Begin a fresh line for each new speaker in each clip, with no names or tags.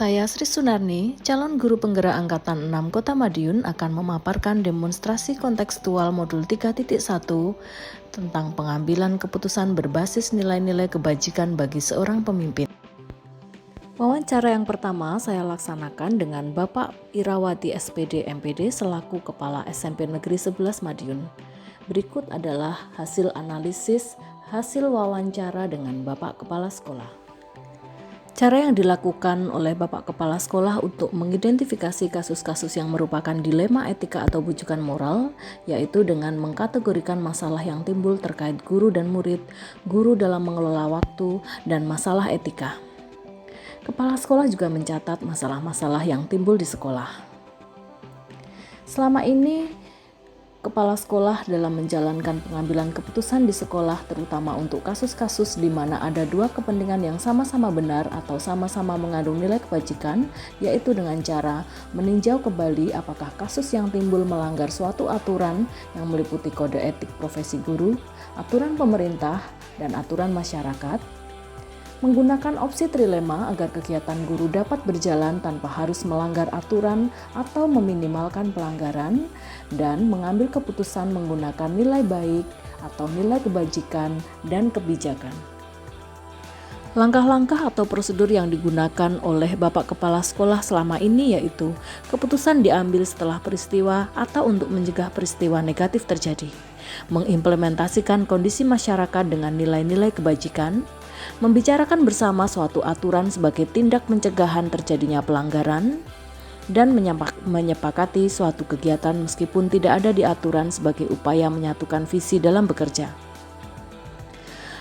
Saya Sri Sunarni, calon guru penggerak Angkatan 6 Kota Madiun akan memaparkan demonstrasi kontekstual modul 3.1 tentang pengambilan keputusan berbasis nilai-nilai kebajikan bagi seorang pemimpin. Wawancara yang pertama saya laksanakan dengan Bapak Irawati SPD MPD selaku Kepala SMP Negeri 11 Madiun. Berikut adalah hasil analisis hasil wawancara dengan Bapak Kepala Sekolah. Cara yang dilakukan oleh Bapak Kepala Sekolah untuk mengidentifikasi kasus-kasus yang merupakan dilema etika atau bujukan moral, yaitu dengan mengkategorikan masalah yang timbul terkait guru dan murid, guru dalam mengelola waktu, dan masalah etika. Kepala sekolah juga mencatat masalah-masalah yang timbul di sekolah. Selama ini, Kepala sekolah dalam menjalankan pengambilan keputusan di sekolah terutama untuk kasus-kasus di mana ada dua kepentingan yang sama-sama benar atau sama-sama mengandung nilai kebajikan, yaitu dengan cara meninjau kembali apakah kasus yang timbul melanggar suatu aturan yang meliputi kode etik profesi guru, aturan pemerintah, dan aturan masyarakat, menggunakan opsi trilema agar kegiatan guru dapat berjalan tanpa harus melanggar aturan atau meminimalkan pelanggaran, dan mengambil keputusan menggunakan nilai baik atau nilai kebajikan dan kebijakan. Langkah-langkah atau prosedur yang digunakan oleh Bapak Kepala Sekolah selama ini yaitu keputusan diambil setelah peristiwa atau untuk mencegah peristiwa negatif terjadi, mengimplementasikan kondisi masyarakat dengan nilai-nilai kebajikan, membicarakan bersama suatu aturan sebagai tindak pencegahan terjadinya pelanggaran, dan menyepakati suatu kegiatan meskipun tidak ada di aturan sebagai upaya menyatukan visi dalam bekerja.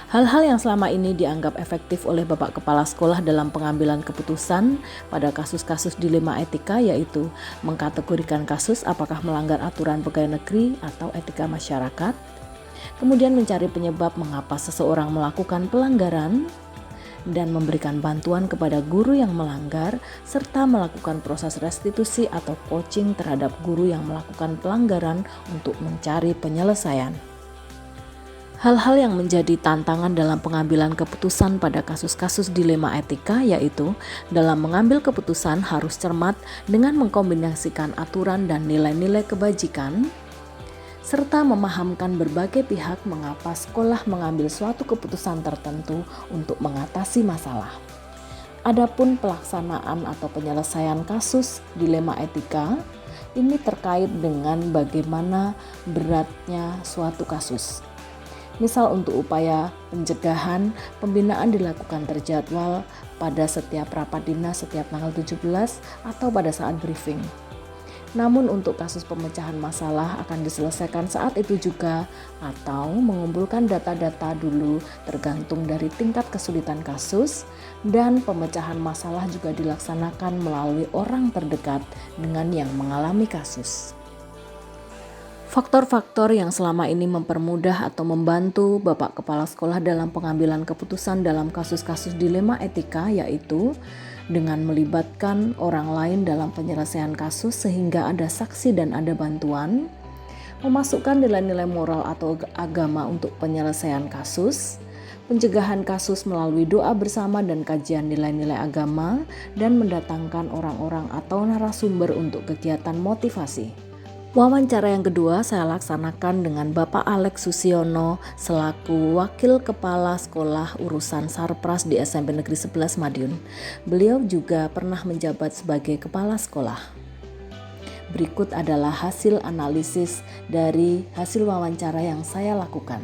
Hal-hal yang selama ini dianggap efektif oleh Bapak Kepala Sekolah dalam pengambilan keputusan pada kasus-kasus dilema etika yaitu mengkategorikan kasus apakah melanggar aturan pegawai negeri atau etika masyarakat, kemudian mencari penyebab mengapa seseorang melakukan pelanggaran, dan memberikan bantuan kepada guru yang melanggar, serta melakukan proses restitusi atau coaching terhadap guru yang melakukan pelanggaran untuk mencari penyelesaian. Hal-hal yang menjadi tantangan dalam pengambilan keputusan pada kasus-kasus dilema etika yaitu dalam mengambil keputusan harus cermat dengan mengkombinasikan aturan dan nilai-nilai kebajikan, serta memahamkan berbagai pihak mengapa sekolah mengambil suatu keputusan tertentu untuk mengatasi masalah. Adapun pelaksanaan atau penyelesaian kasus dilema etika ini terkait dengan bagaimana beratnya suatu kasus. Misal untuk upaya pencegahan, pembinaan dilakukan terjadwal pada setiap rapat dinas setiap tanggal 17 atau pada saat briefing. Namun untuk kasus pemecahan masalah akan diselesaikan saat itu juga atau mengumpulkan data-data dulu tergantung dari tingkat kesulitan kasus, dan pemecahan masalah juga dilaksanakan melalui orang terdekat dengan yang mengalami kasus. Faktor-faktor yang selama ini mempermudah atau membantu Bapak Kepala Sekolah dalam pengambilan keputusan dalam kasus-kasus dilema etika yaitu dengan melibatkan orang lain dalam penyelesaian kasus sehingga ada saksi dan ada bantuan, memasukkan nilai-nilai moral atau agama untuk penyelesaian kasus, pencegahan kasus melalui doa bersama dan kajian nilai-nilai agama, dan mendatangkan orang-orang atau narasumber untuk kegiatan motivasi. Wawancara yang kedua saya laksanakan dengan Bapak Alex Susiono selaku Wakil Kepala Sekolah Urusan Sarpras di SMP Negeri 11 Madiun. Beliau juga pernah menjabat sebagai Kepala Sekolah. Berikut adalah hasil analisis dari hasil wawancara yang saya lakukan.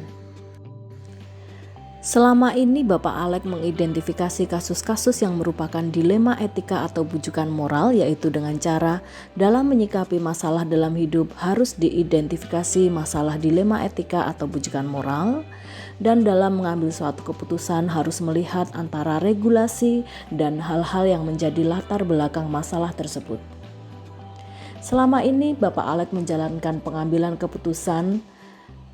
Selama ini Bapak Alex mengidentifikasi kasus-kasus yang merupakan dilema etika atau bujukan moral yaitu dengan cara dalam menyikapi masalah dalam hidup harus diidentifikasi masalah dilema etika atau bujukan moral, dan dalam mengambil suatu keputusan harus melihat antara regulasi dan hal-hal yang menjadi latar belakang masalah tersebut. Selama ini Bapak Alex menjalankan pengambilan keputusan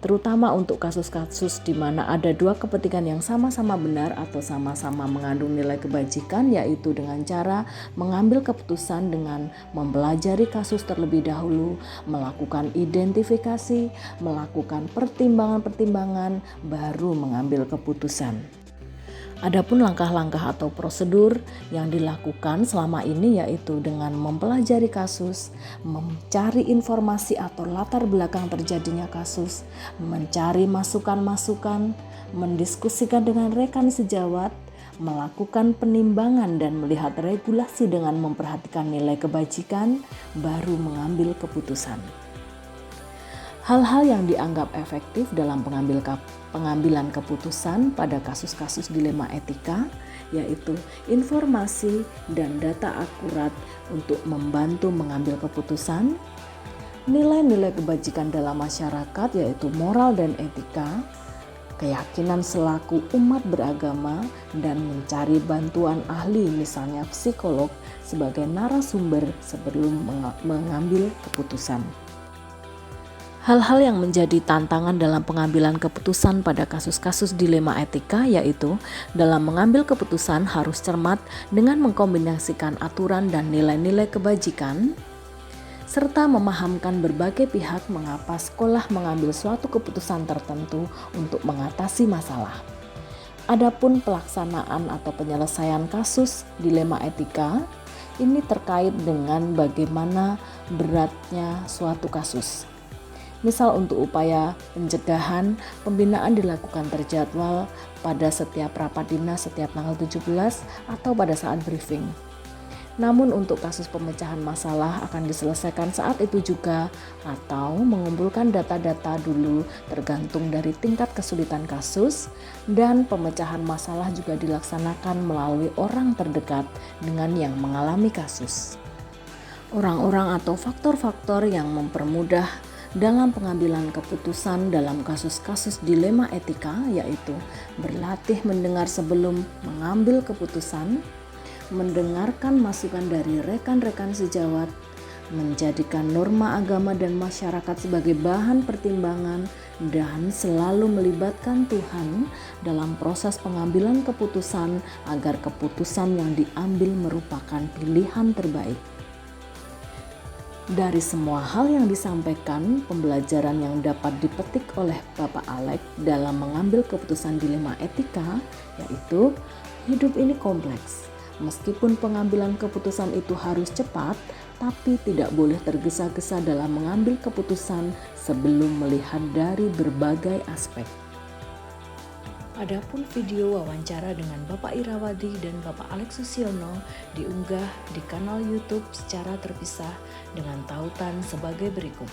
terutama untuk kasus-kasus di mana ada dua kepentingan yang sama-sama benar atau sama-sama mengandung nilai kebajikan, yaitu dengan cara mengambil keputusan dengan mempelajari kasus terlebih dahulu, melakukan identifikasi, melakukan pertimbangan-pertimbangan, baru mengambil keputusan. Adapun langkah-langkah atau prosedur yang dilakukan selama ini yaitu dengan mempelajari kasus, mencari informasi atau latar belakang terjadinya kasus, mencari masukan-masukan, mendiskusikan dengan rekan sejawat, melakukan penimbangan dan melihat regulasi dengan memperhatikan nilai kebajikan, baru mengambil keputusan. Hal-hal yang dianggap efektif dalam pengambilan keputusan pada kasus-kasus dilema etika yaitu informasi dan data akurat untuk membantu mengambil keputusan, nilai-nilai kebajikan dalam masyarakat yaitu moral dan etika, keyakinan selaku umat beragama, dan mencari bantuan ahli misalnya psikolog sebagai narasumber sebelum mengambil keputusan. Hal-hal yang menjadi tantangan dalam pengambilan keputusan pada kasus-kasus dilema etika yaitu dalam mengambil keputusan harus cermat dengan mengkombinasikan aturan dan nilai-nilai kebajikan, serta memahamkan berbagai pihak mengapa sekolah mengambil suatu keputusan tertentu untuk mengatasi masalah. Adapun pelaksanaan atau penyelesaian kasus dilema etika ini terkait dengan bagaimana beratnya suatu kasus. Misal untuk upaya pencegahan, pembinaan dilakukan terjadwal pada setiap rapat dinas setiap tanggal 17 atau pada saat briefing. Namun untuk kasus pemecahan masalah akan diselesaikan saat itu juga atau mengumpulkan data-data dulu tergantung dari tingkat kesulitan kasus, dan pemecahan masalah juga dilaksanakan melalui orang terdekat dengan yang mengalami kasus. Orang-orang atau faktor-faktor yang mempermudah dalam pengambilan keputusan dalam kasus-kasus dilema etika yaitu berlatih mendengar sebelum mengambil keputusan, mendengarkan masukan dari rekan-rekan sejawat, menjadikan norma agama dan masyarakat sebagai bahan pertimbangan, dan selalu melibatkan Tuhan dalam proses pengambilan keputusan agar keputusan yang diambil merupakan pilihan terbaik. Dari semua hal yang disampaikan, pembelajaran yang dapat dipetik oleh Bapak Alex dalam mengambil keputusan dilema etika yaitu hidup ini kompleks. Meskipun pengambilan keputusan itu harus cepat, tapi tidak boleh tergesa-gesa dalam mengambil keputusan sebelum melihat dari berbagai aspek. Adapun video wawancara dengan Bapak Irawadi dan Bapak Alex Susiono diunggah di kanal YouTube secara terpisah dengan tautan sebagai berikut.